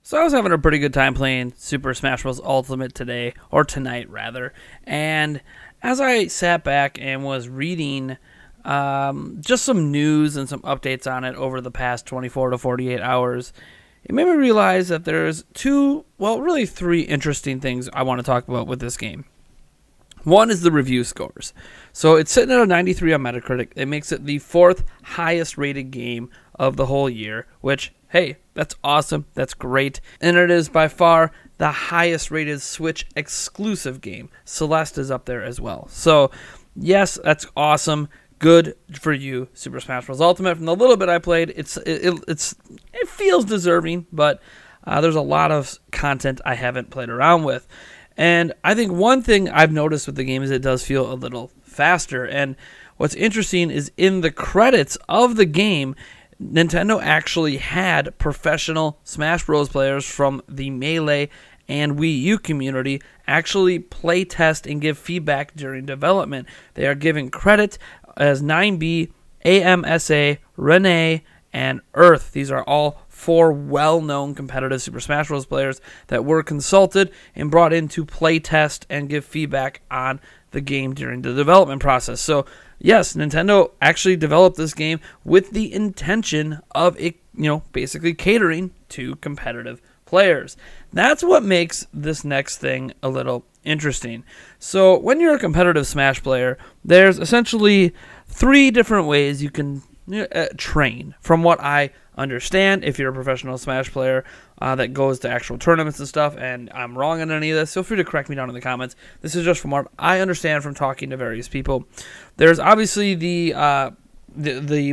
So I was having a pretty good time playing Super Smash Bros. Ultimate today, or tonight rather, and as I sat back and was reading just some news and some updates on it over the past 24 to 48 hours, it made me realize that there's really three interesting things I want to talk about with this game. One is the review scores. So it's sitting at a 93 on Metacritic. It makes it the fourth highest rated game of the whole year, which, hey, that's awesome. That's great. And it is by far the highest rated Switch exclusive game. Celeste is up there as well. So, yes, that's awesome. Good for you, Super Smash Bros. Ultimate. From the little bit I played, it feels deserving, but there's a lot of content I haven't played around with. And I think one thing I've noticed with the game is it does feel a little faster. And what's interesting is in the credits of the game, Nintendo actually had professional Smash Bros. Players from the Melee and Wii U community actually play test and give feedback during development. They are given credit as 9B, AMSA, Renee, and Earth. These are all four well-known competitive Super Smash Bros. Players that were consulted and brought in to play test and give feedback on the game during the development process. So, yes, Nintendo actually developed this game with the intention of it, basically catering to competitive players. That's what makes this next thing a little interesting. So, when you're a competitive Smash player, there's essentially three different ways you can train. From what I understand, if you're a professional Smash player that goes to actual tournaments and stuff, and I'm wrong on any of this, feel free to correct me down in the comments. This is just from what I understand from talking to various people. There's obviously the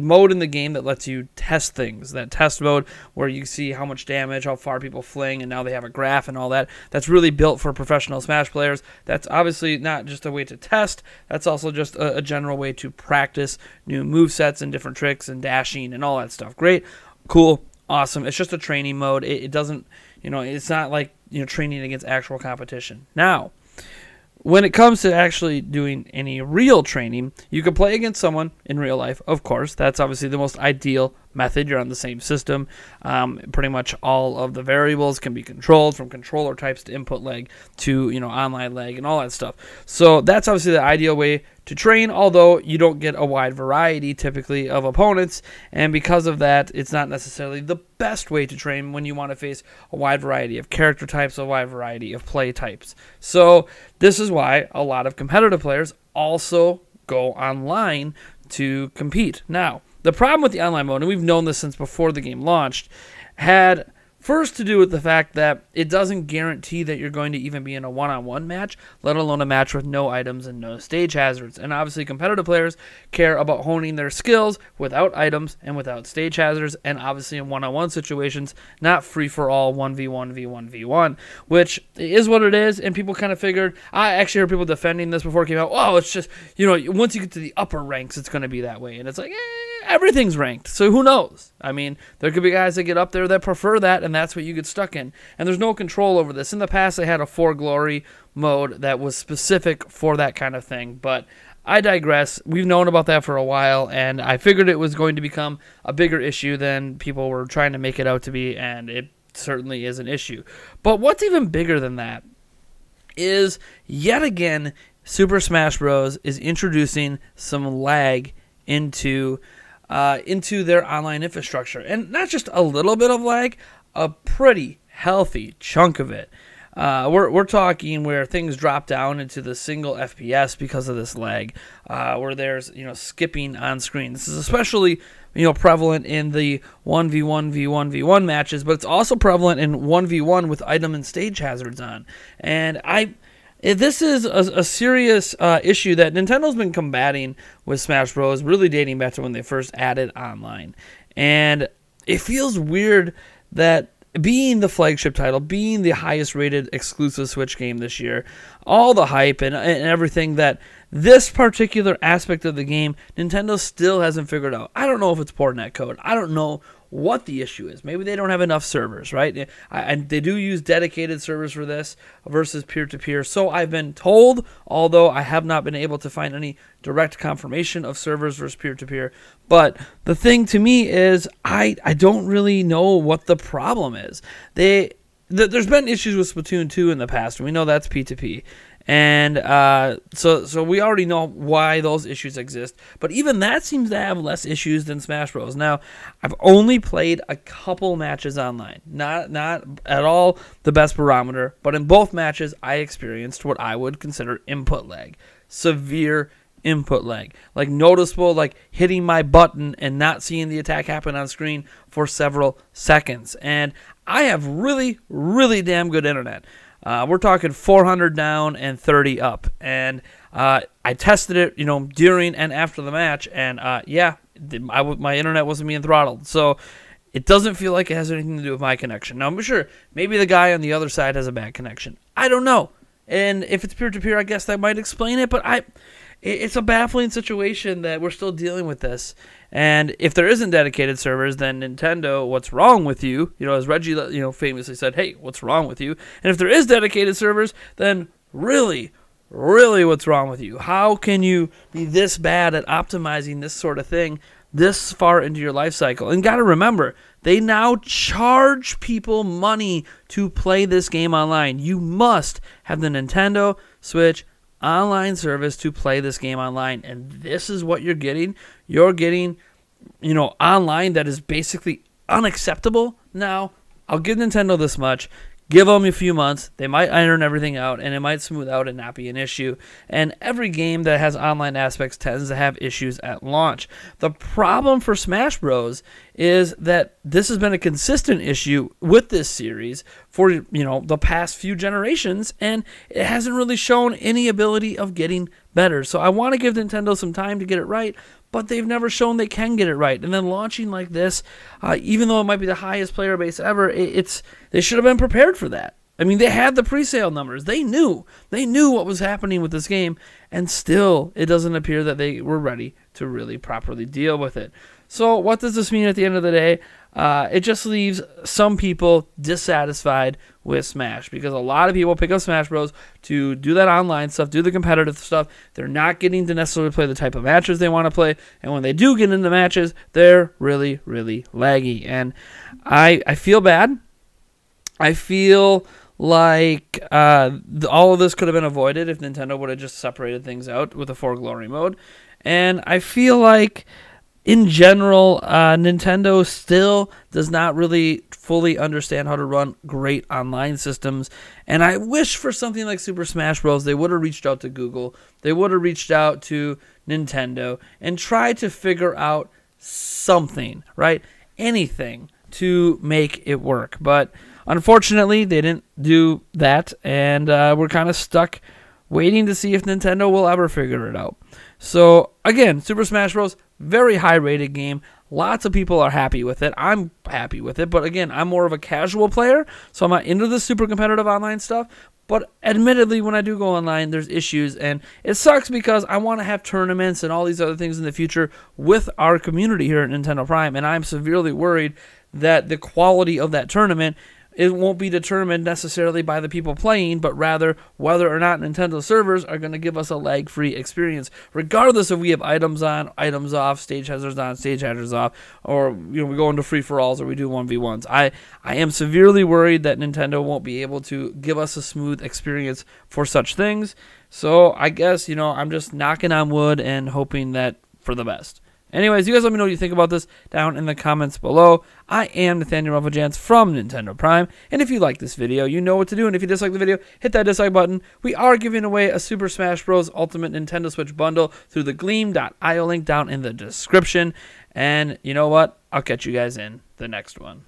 mode in the game that lets you test things, that test mode where you see how much damage, how far people fling, and now they have a graph and all that. That's really built for professional Smash players. That's obviously not just a way to test, that's also just a general way to practice new movesets and different tricks and dashing and all that stuff. Great, cool, awesome. It's just a training mode. It doesn't, it's not like training against actual competition. Now, when it comes to actually doing any real training, you can play against someone in real life, of course. That's obviously the most ideal method. You're on the same system. Pretty much all of the variables can be controlled, from controller types to input lag to online lag and all that stuff. So that's obviously the ideal way to train, although you don't get a wide variety typically of opponents, and because of that, it's not necessarily the best way to train when you want to face a wide variety of character types, a wide variety of play types. So this is why a lot of competitive players also go online to compete. Now, the problem with the online mode, and we've known this since before the game launched, had first to do with the fact that it doesn't guarantee that you're going to even be in a one-on-one match, let alone a match with no items and no stage hazards. And obviously competitive players care about honing their skills without items and without stage hazards, and obviously in one-on-one situations, not free-for-all 1v1, v1, v1, which is what it is, and people kind of figured, I actually heard people defending this before it came out, oh, it's just, once you get to the upper ranks, it's going to be that way. And it's like, everything's ranked, so who knows? I mean, there could be guys that get up there that prefer that, and that's what you get stuck in. And there's no control over this. In the past, they had a For Glory mode that was specific for that kind of thing, but I digress. We've known about that for a while, and I figured it was going to become a bigger issue than people were trying to make it out to be, and it certainly is an issue. But what's even bigger than that is, yet again, Super Smash Bros. Is introducing some lag into their online infrastructure. And not just a little bit of lag, a pretty healthy chunk of it. We're talking where things drop down into the single FPS because of this lag, where there's skipping on screen. This is especially prevalent in the 1v1, v1, v1 matches, but it's also prevalent in 1v1 with item and stage hazards on. And this is a serious issue that Nintendo's been combating with Smash Bros. Really dating back to when they first added online. And it feels weird that being the flagship title, being the highest rated exclusive Switch game this year, all the hype and everything, that this particular aspect of the game, Nintendo still hasn't figured out. I don't know if it's poor netcode. I don't know what the issue is. Maybe they don't have enough servers, right? And they do use dedicated servers for this versus peer-to-peer. So I've been told, although I have not been able to find any direct confirmation of servers versus peer-to-peer. But the thing to me is I don't really know what the problem is. there's been issues with Splatoon 2 in the past, and we know that's P2P. And so we already know why those issues exist. But even that seems to have less issues than Smash Bros. Now, I've only played a couple matches online. Not at all the best barometer, but in both matches, I experienced what I would consider input lag. Severe input lag. Like noticeable, like hitting my button and not seeing the attack happen on screen for several seconds. And I have really, really damn good internet. We're talking 400 down and 30 up. And I tested it, during and after the match. And my internet wasn't being throttled. So it doesn't feel like it has anything to do with my connection. Now, I'm sure maybe the guy on the other side has a bad connection. I don't know. And if it's peer-to-peer, I guess that might explain it. But it's a baffling situation that we're still dealing with this. And if there isn't dedicated servers, then Nintendo, what's wrong with you? As Reggie, famously said, hey, what's wrong with you? And if there is dedicated servers, then really, really what's wrong with you? How can you be this bad at optimizing this sort of thing this far into your life cycle? And got to remember, they now charge people money to play this game online. You must have the Nintendo Switch online service to play this game online, and this is what you're getting. You're getting, online that is basically unacceptable. Now, I'll give Nintendo this much. Give them a few months. They might iron everything out, and it might smooth out and not be an issue. And every game that has online aspects tends to have issues at launch. The problem for Smash Bros. Is that this has been a consistent issue with this series for, the past few generations, and it hasn't really shown any ability of getting better. So I want to give Nintendo some time to get it right, but they've never shown they can get it right. And then launching like this, even though it might be the highest player base ever, they should have been prepared for that. I mean, they had the pre-sale numbers. They knew what was happening with this game, and still it doesn't appear that they were ready to really properly deal with it. So what does this mean at the end of the day? It just leaves some people dissatisfied with Smash, because a lot of people pick up Smash Bros. To do that online stuff, do the competitive stuff. They're not getting to necessarily play the type of matches they want to play, and when they do get into matches, they're really, really laggy. And I feel bad. I feel like all of this could have been avoided if Nintendo would have just separated things out with a For Glory mode. And I feel like, in general, Nintendo still does not really fully understand how to run great online systems. And I wish for something like Super Smash Bros. They would have reached out to Google. They would have reached out to Nintendo and tried to figure out something, right? Anything to make it work. But unfortunately, they didn't do that. And we're kind of stuck waiting to see if Nintendo will ever figure it out. So, again, Super Smash Bros., very high-rated game. Lots of people are happy with it. I'm happy with it. But, again, I'm more of a casual player, so I'm not into the super competitive online stuff. But admittedly, when I do go online, there's issues. And it sucks because I want to have tournaments and all these other things in the future with our community here at Nintendo Prime. And I'm severely worried that the quality of that tournament, it won't be determined necessarily by the people playing, but rather whether or not Nintendo servers are going to give us a lag-free experience, regardless if we have items on, items off, stage hazards on, stage hazards off, or we go into free-for-alls or we do 1v1s. I am severely worried that Nintendo won't be able to give us a smooth experience for such things. So I guess, I'm just knocking on wood and hoping that for the best. Anyways, you guys let me know what you think about this down in the comments below. I am Nathaniel Ruffajans from Nintendo Prime, and if you like this video, you know what to do, and if you dislike the video, hit that dislike button. We are giving away a Super Smash Bros. Ultimate Nintendo Switch bundle through the Gleam.io link down in the description, and you know what? I'll catch you guys in the next one.